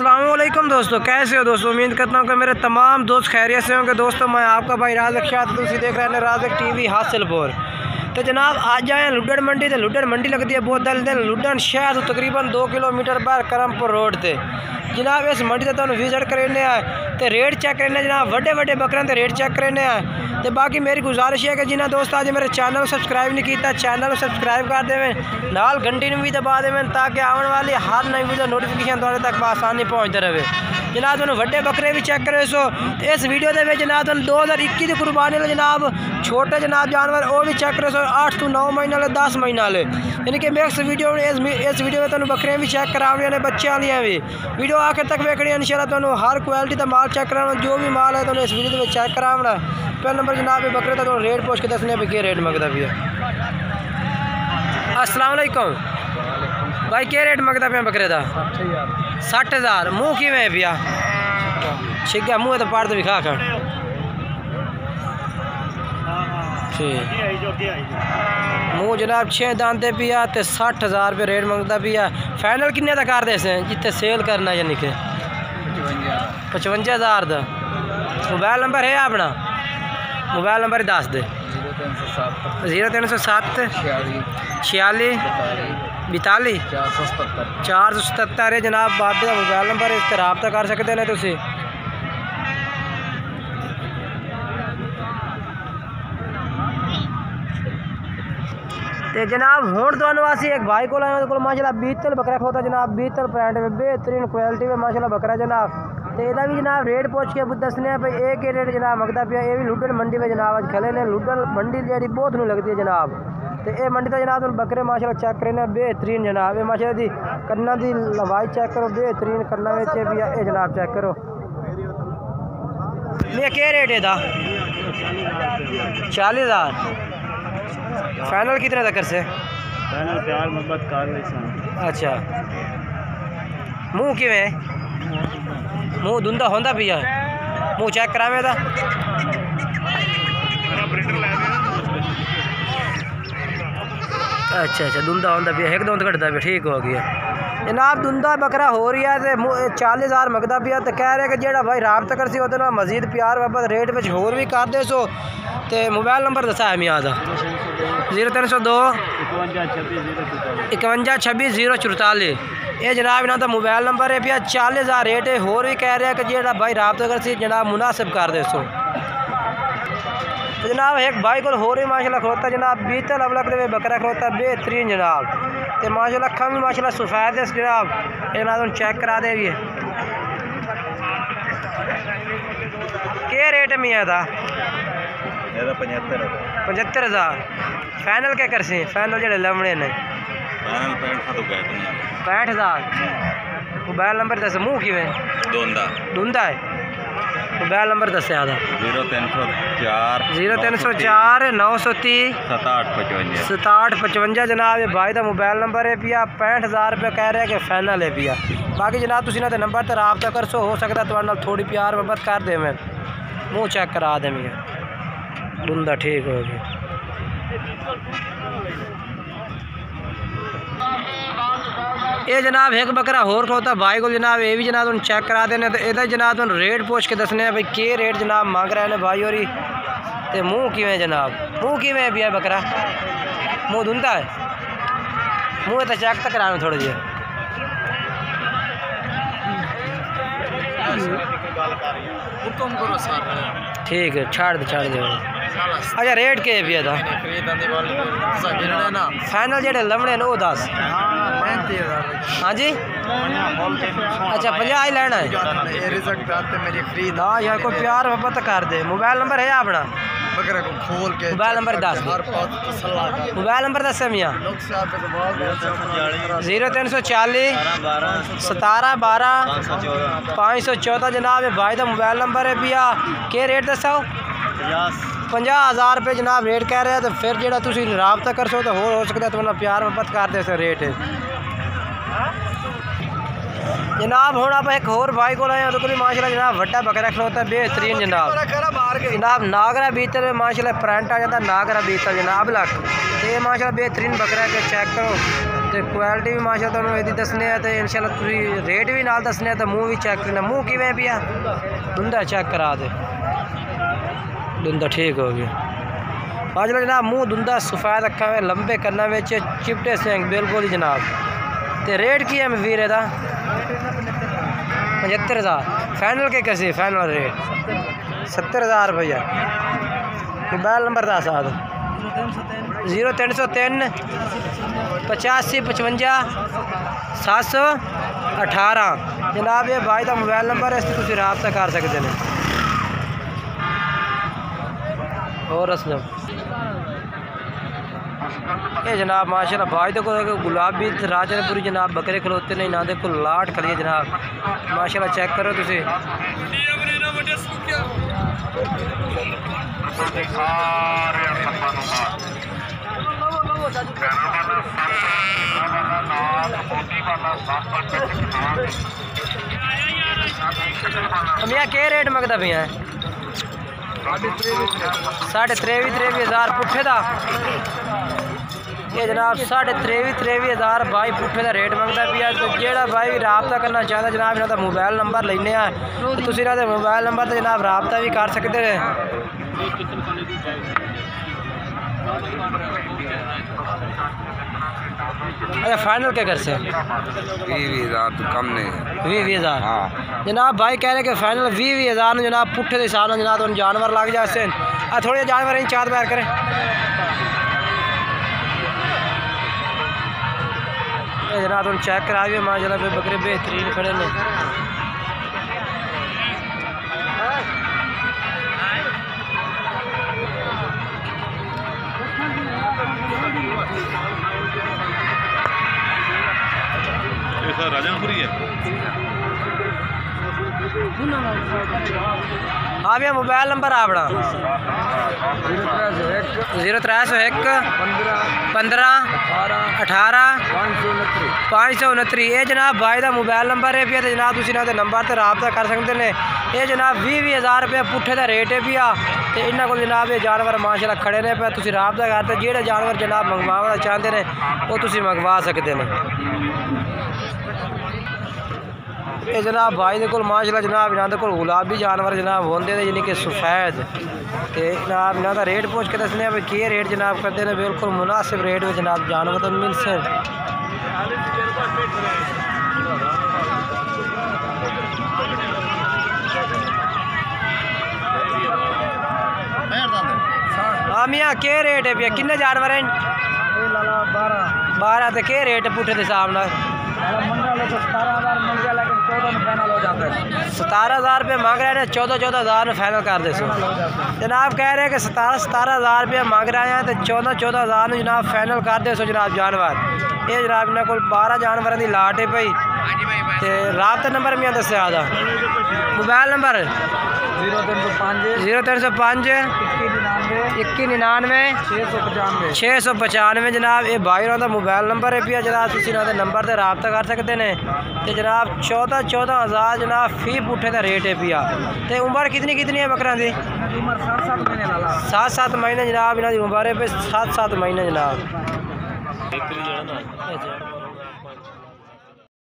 अस्सलाम वालेकुम दोस्तों, कैसे हो दोस्तों। उम्मीद करता हूँ कि मेरे तमाम दोस्त खैरियत से होंगे। दोस्तों मैं आपका भाई राज़क शाह, तुसी देख रहे हैं राज़क टीवी हासिलपुर। तो जनाब आज जाए लुड्डन मंडी। तो लुड्डन मंडी लगती है बहुत दल लुड्डन शहर तो तकरीबन 2 किलोमीटर बाहर करमपुर रोड से। जनाब इस मंडी से तुहानू विजिट करने आए तो रेट चेक करने जनाब वड्डे वड्डे बकरे के रेट चेक करने आए। तो बाकी मेरी गुजारिश है कि जिन्हें दोस्त आज मेरे चैनल सब्सक्राइब नहीं किया चैनल सब्सक्राइब कर देवें, नाल घंटी भी दबा देवें ताकि आने वाली हर नई वीडियो नोटिफिकेशन तुहाडे तक आसानी पहुँचते रहे। जनाब तुहानू वड्डे बकरे भी चेक करे सो इस वीडियो के जनाब तुहानू 2021 की कुर्बानी वाले जनाब छोटे जनाब जानवर वो भी चेक करे सो 8 to 9 महीने वाले 10 महीने वाले, यानी कि मैं इस वीडियो में तुहानू बकरियाँ भी चेक कराने ने बच्चे वालियाँ भी। वीडियो आखिर तक वेखनी इंशाल्लाह तुहानू हर क्वालिटी का माल चेक कराना, जो भी माल है तुहानू इस वीडियो में चेक कराना। पहले नंबर जनाब ये बकरे का रेट पूछ के दसने भी क्या रेट मंगता भी है। अस्सलाम वालेकुम भाई, क्या रेट मंगता पे बकरे का? 60,000। मुँह कि पिया ठीक है, मुँह तो पाड़ तो विखा कर मुँह जनाब 6 दांते पिया तो 60,000 रुपये रेट मंगता पिया। फाइनल किन्ने का कर दे जितने सेल करना यानी कि 55,000 का। मोबाइल नंबर है अपना? मोबाइल नंबर दस दे। 0307 46 42 477 है जनाब बाबे का मोबाइल नंबर, इस पर रब्ता कर सकते हैं तुसी। ते जनाब हुण तुहानू असी एक भाई को आए को माशाल्लाह बीतल बकरा खोता जनाब, बीतल ब्रांड में बेहतरीन क्वालिटी में माशाल्लाह बकरा जनाब। तो यदा भी जनाब रेट पूछ के दसने भाई एक ही रेट जनाब मंगता पिया। ये भी लुड्डन मंडी में जनाब अज खले ने। लुड्डन मंडी जी बहुत नू लगती है जनाब। तो ये मंडी का जनाब बकरे माशाल्लाह चेक करने बेहतरीन जनाब। ये माशाल्लाह दी कन्ना की लंबाई चेक करो, बेहतरीन कन्ना में भी ये जनाब चेक करो। ये क्या रेट है 40,000। फाइनल कितने तक से? फाइनल प्यार मोहब्बत कर। अच्छा मुँह किवें? मुँह धुंधा होंदा पिया, मुँह चेक करावे दा। अच्छा धुंधा होंदा पिया, एक धुंध घटता पिया, ठीक हो गया जनाब। धुंधा बकरा हो रही है तो 40,000 मंगता पिया। तो कह रहे कि जेड़ा भाई रब्ता कर सी वो मजीद प्यार मोहब्बत रेट में होर भी कर दे सो। तो मोबाइल नंबर दसा है मियाँ का 0302 51 26 044। ये जनाब इन्हों का मोबाइल नंबर है पिया। 40,000 रेट है, होर भी कह रहे हैं कि जेड़ा भाई रब्ता कर सी जनाब मुनासिब कर दे सो। तो जनाब एक भाई को होर भी माशाल्लाह खलोता जनाब बीतल अवलक दे बकरा खलोता बेहतरीन जनाब। तो माशाल्लाह अखा भी माशाल्लाह सफेद है जनाब। जनाब चेक करा दे भी है। क्या रेट है मियाँ का? 75,000। फाइनल क्या कर सी? फाइनल जो लमड़े ने 65,000। मोबाइल नंबर दस। मुँह किवें? धुंधा है। मोबाइल नंबर दस 0304 930 6755 जनाब। ये भाई का मोबाइल नंबर है पिया। 65,000 रुपये कह रहे हैं कि फाइनल है पिया। बाकी जनाब तुम इन्होंने नंबर पर रब्ता कर सो, हो सकता है थोड़ी प्यार मोहब्बत कर दे। मैं मुँह चेक करा दे मियाँ, धुंधा ठीक हो गया। ये जनाब एक बकरा होर खोता भाई को जनाब, ये भी जनाब तुम चेक करा देने। तो यदा जनाब तुम रेट पूछ के दसने भाई के रेट जनाब मांग रहे हैं भाई। और तो मुँह किवें जनाब? मुँह किवें पिया बकरा? मुँह धुंधा है, मुँह तो चेक तक कराना थोड़ा जी। हुक्म करो सर। ठीक है छाड़ दे। अच्छा रेट के पिया था? फाइनल जेडे लमड़े ने वो 10। हाँ जी अच्छा 50 ही लेना है। हाँ यार कोई प्यार मोहब्बत कर दे। मोबाइल नंबर है अपना? मोबाइल नंबर दस। मोबाइल नंबर दस मियाँ 0340 17 12 514 जनाब। ये भाई का मोबाइल नंबर है पिया। क्या रेट दसा? 50,000 रुपये जनाब रेट कह रहे हैं। तो फिर जो तुम रब्ता कर सो तो हो सकता है तुम्हें प्यार मोहब्बत कर दे सो रेट है जनाब। हूँ आप एक होर भाई को आए तो माशाल्लाह जनाब वड्डा बकरा खलोता बेहतरीन जनाब नागरा बीतल माशाल्लाह प्रिंट आ जाता नागरा बीतल जनाब लक। तो ये माशाल्लाह बेहतरीन बकरा के चेक करो। तो क्वालिटी भी माशा तुहानू इहदी दसने तो इंशाल्लाह तुसी रेट भी नाल दसने तो मुँह भी चेक करना मुँह किवें पिया दुंदा चेक करा दे दुंदा ठीक हो गया माशाल्लाह जनाब मुँह दुंदा सफ़ेद अखा में लंबे कन्ना में चिपटे सिंह बिल्कुल ही जनाब तो रेट की है वीर दा 75,000 फाइनल के कैसे फाइनल रेट 70,000 रुपया मोबाइल नंबर दस साथ 0303 85 55 718 जनाब ये भाई का मोबाइल नंबर है इससे तुम रब्ता कर सकते हैं। और असलम ये जनाब माशाल्लाह भाई देखो गुलाबी राजनपुरी जनाब बकरे खलोते ने इन्होंने को लाट खड़ी जनाब माशाल्लाह चेक करो तुसी मियाँ के रेट मंगता पे है 23,000 पुट्ठे का ये जनाब 23,000 भाई पुट्ठे का रेट मंगता पिया तो जेड़ा भाई भी रब्ता करना चाहता जनाब इन्हों मोबाइल नंबर लेने तो तुम इन्होंने मोबाइल नंबर तो जनाब रब्ता भी कर सकते हैं। अच्छा फाइनल क्या कर से 20,000 तो कम नहीं 20,000 हाँ जनाब भाई कह रहे कि फाइनल 20,000 जनाब पुट्ठे के हिसाब जनाब तो जानवर लग जाते थोड़े जानवर इन चार पैर करें जनाब तुम चेक करा भी माशाल्लाह पे बकरे बेहतरीन खड़े ने राजनपुरी है हाँ भैया मोबाइल नंबर अपना 0301 15 18 529 ये जनाब भाई का मोबाइल नंबर है भैया तो जनाब तुम इन्होंने नंबर से रब्ता कर सकते हैं। ये जनाब 20,000 रुपया पुट्ठे का रेट है भैया तो इन्होंने को जनाब ये जानवर माशाल्लाह खड़े ने पे तुम रब्ता करते जेड़े जानवर जनाब मंगवाना चाहते हैं वो तुम मंगवा सकते हैं। ये जनाब भाई दे कोल माशाल्लाह जनाब इन्होंने को गुलाबी जानवर जनाब होंगे यानी कि सफ़ेद तो जनाब इन्हों का रेट पूछ के दसने भाई के रेट जनाब करते हैं बिल्कुल मुनासिब रेट में जनाब जानवर तो मिल से। हाँ मियाँ के रेट है भैया किन्ने जानवर हैं 12 तो के रेट है पुट्ठे के हिसाब न 17,000 रुपये मांग रहे हैं 14,000 में फाइनल कर दे जनाब कह रहे हैं कि 17,000 रुपये मांग रहे हैं तो 14,000 में जनाब फाइनल कर दे जनाब जानवर ये जनाब इन्होंने को 12 जानवर की लाट है भाई तो रब्ता नंबर मैं दसिया मोबाइल नंबर 0305 2199 695 जनाब ये भाई का मोबाइल नंबर है भैया जनाब तुम इन्होंने नंबर से रब्ता कर सकते हैं तो जनाब 14,000 जनाब फी पुट्ठे का रेट है भैया तो उम्र कितनी है बकरा की 7-7 महीने जनाब इन्होंने उम्र है 7-7 महीने जनाब।